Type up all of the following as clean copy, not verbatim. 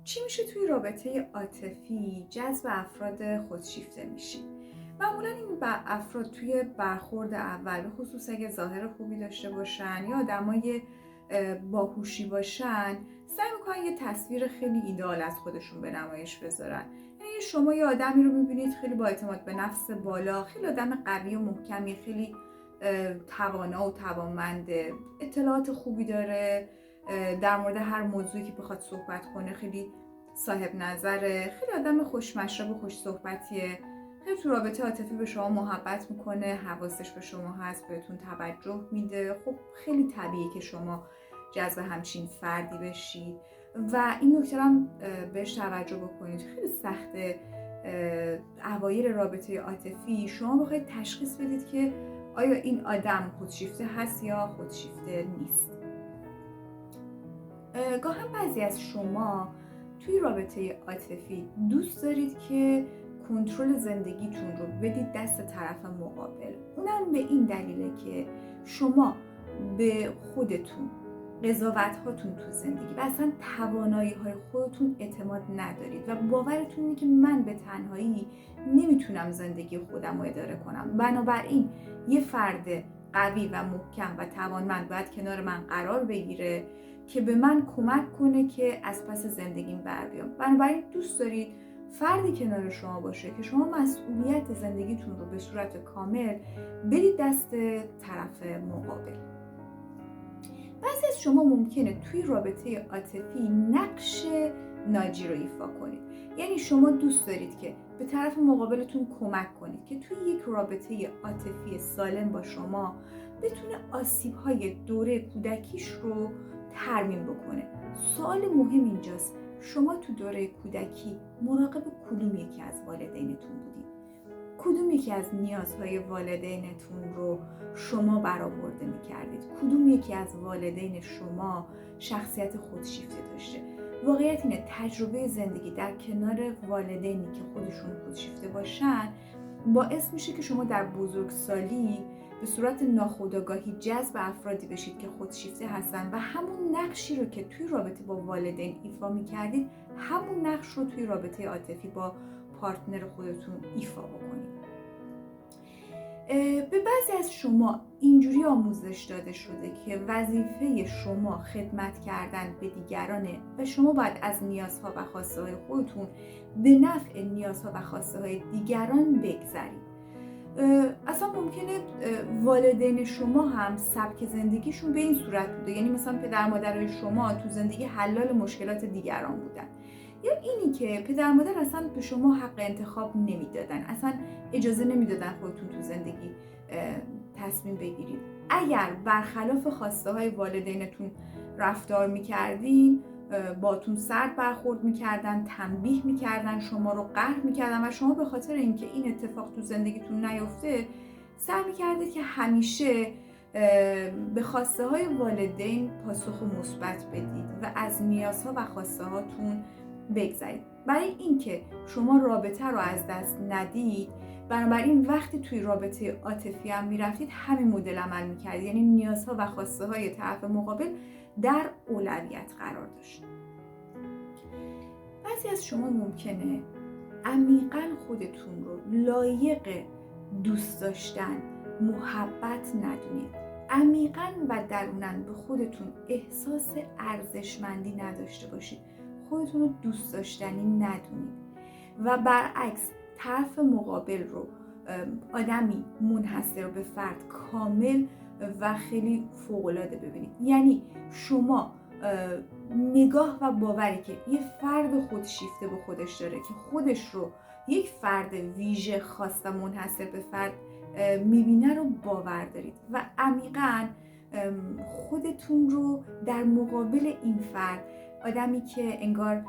چی میشه توی رابطه عاطفی جذب افراد خودشیفته میشید؟ معمولا این افراد توی برخورد اول، به خصوص اگه ظاهر خوبی داشته باشن یا آدمای باهوشی باشن، سعی میکنن یه تصویر خیلی ایدئال از خودشون به نمایش بذارن. یعنی شما یه آدمی رو میبینید خیلی با اعتماد به نفس بالا، خیلی آدم قوی و محکمی، خیلی توانا و توانمنده، اطلاعات خوبی داره، در مورد هر موضوعی که بخواد صحبت کنه خیلی صاحب نظره، خیلی آدم خوشمشرب و خوش صحبتیه، خیلی تو رابطه عاطفی به شما محبت میکنه، حواسش به شما هست، بهتون توجه میده. خب خیلی طبیعیه که شما جذب همچین فردی بشید و این نکته هم بهش توجه بکنید. خیلی سخته اوایل رابطه عاطفی شما بخواید تشخیص بدید که آیا این آدم خودشیفته هست یا خودشیفته نیست. گاهی بعضی از شما توی رابطه عاطفی دوست دارید که کنترل زندگیتون رو بدید دست طرف مقابل. اونم به این دلیله که شما به خودتون، قضاوت هاتون تو زندگی و اصلا توانایی های خودتون اعتماد ندارید و باورتون اینه که من به تنهایی نمیتونم زندگی خودم رو اداره کنم. بنابراین یه فرد قوی و محکم و توانمند باید کنار من قرار بگیره که به من کمک کنه که از پس زندگیم بر بیام. بنابراین دوست دارید فردی کنار شما باشه که شما مسئولیت زندگیتون رو به صورت کامل بدید دست طرف مقابل. بعضی از شما ممکنه توی رابطه عاطفی نقش ناجی رو ایفا کنید. یعنی شما دوست دارید که به طرف مقابلتون کمک کنید که توی یک رابطه عاطفی سالم با شما بتونه آسیب‌های دوره کودکیش رو ترمیم بکنه. سوال مهم اینجاست، شما تو دوره کودکی مراقب کدوم یکی از والدینتون بودید؟ کدوم یکی از نیازهای والدینتون رو شما برآورده می‌کردید؟ کدوم یکی از والدین شما شخصیت خودشیفته داشته؟ واقعیت اینه تجربه زندگی در کنار والدینی که خودشون خودشیفته باشن باعث میشه که شما در بزرگسالی به صورت ناخودآگاهی جذب افرادی بشید که خودشیفته هستن و همون نقشی رو که توی رابطه با والدین ایفا می‌کردید، همون نقش رو توی رابطه عاطفی با پارتنر خودتون ایفا بکنید. به بعضی از شما اینجوری آموزش داده شده که وظیفه شما خدمت کردن به دیگرانه و شما باید از نیازها و خواسته های خودتون به نفع نیازها و خواسته های دیگران بگذرید. اصلا ممکنه والدین شما هم سبک زندگیشون به این صورت بوده، یعنی مثلا پدر مادرای شما تو زندگی حلال مشکلات دیگران بودن، یا اینی که پدر مادر اصلا به شما حق انتخاب نمیدادن، اصلا اجازه نمیدادن خودتون تو زندگی تصمیم بگیرید. اگر برخلاف خواسته های والدینتون رفتار میکردین، باتون سرد برخورد میکردن، تنبیه میکردن، شما رو قهر میکردن و شما به خاطر اینکه این اتفاق تو زندگیتون نیفته سعی میکردید که همیشه به خواسته های والدین پاسخ مثبت بدید و از نیازها و خواسته هاتون بگذارید. برای اینکه شما رابطه رو از دست ندید، بنابراین وقتی توی رابطه عاطفی هم میرفتید همین مدل عمل میکردید، یعنی نیازها و خواسته های طرف مقابل در اولویت قرار داشت. بعضی از شما ممکنه عمیقاً خودتون رو لایق دوست داشتن، محبت ندونید. عمیقاً و دروناً به خودتون احساس ارزشمندی نداشته باشید. خودتون رو دوست داشتنی ندونید و برعکس طرف مقابل رو آدمی منحصر به فرد، کامل و خیلی فوق‌العاده ببینید. یعنی شما نگاه و باوری که یه فرد خودشیفته به خودش داره که خودش رو یک فرد ویژه، خاص و منحصر به فرد میبینه رو باور دارید و عمیقاً خودتون رو در مقابل این فرد، آدمی که انگار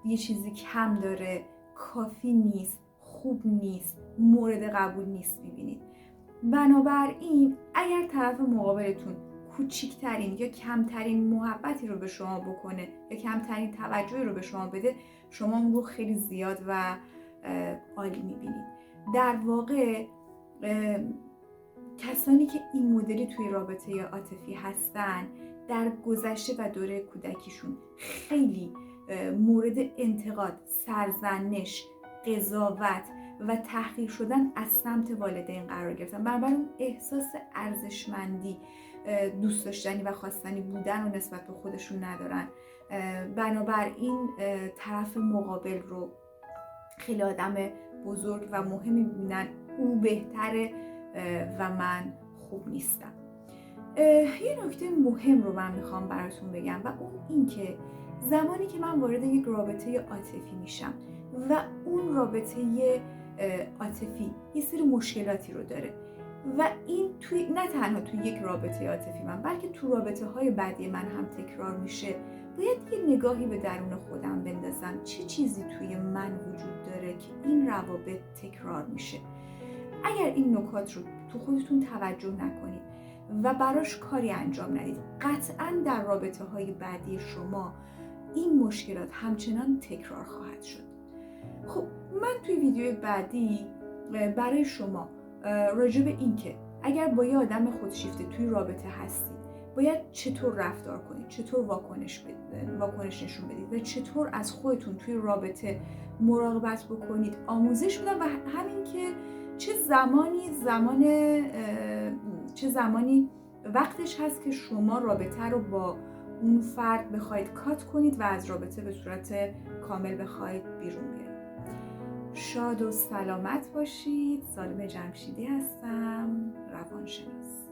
یه چیزی کم داره، کافی نیست، خوب نیست، مورد قبول نیست میبینید. بنابراین اگر طرف مقابلتون کوچکترین یا کمترین محبتی رو به شما بکنه یا کمترین توجهی رو به شما بده، شما اون رو خیلی زیاد و عالی میبینید. در واقع کسانی که این مدلی توی رابطه عاطفی هستن در گذشته و دوره کودکیشون خیلی مورد انتقاد، سرزنش، قضاوت و تحقیر شدن از سمت والدین قرار گرفتن. بنابراین احساس ارزشمندی، دوست داشتنی و خواستنی بودن و نسبت به خودشون ندارن. بنابراین طرف مقابل رو خیلی آدم بزرگ و مهمی می‌بینن، او بهتره و من خوب نیستم. یه نکته مهم رو من میخوام براتون بگم و اون این که زمانی که من وارد یک رابطه عاطفی میشم و اون رابطه عاطفی یه سری مشکلاتی رو داره و این نه تنها توی یک رابطه عاطفی من، بلکه تو رابطه های بعدی من هم تکرار میشه، باید یه نگاهی به درون خودم بندازم چه چیزی توی من وجود داره که این روابط تکرار میشه. اگر این نکات رو تو خودتون توجه نکنید و براش کاری انجام ندید، قطعاً در رابطه های بعدی شما این مشکلات همچنان تکرار خواهد شد. خب من توی ویدیو بعدی برای شما راجع به این که اگر با یه آدم خودشیفته توی رابطه هستید باید چطور رفتار کنید، چطور واکنش نشون بدید و چطور از خودتون توی رابطه مراقبت بکنید آموزش میدم و همین که چه زمانی وقتش هست که شما رابطه رو با اون فرد بخواید کات کنید و از رابطه به صورت کامل بخواید بیرون بیارید. شاد و سلامت باشید. سالم جمشیدی هستم، روانشناس.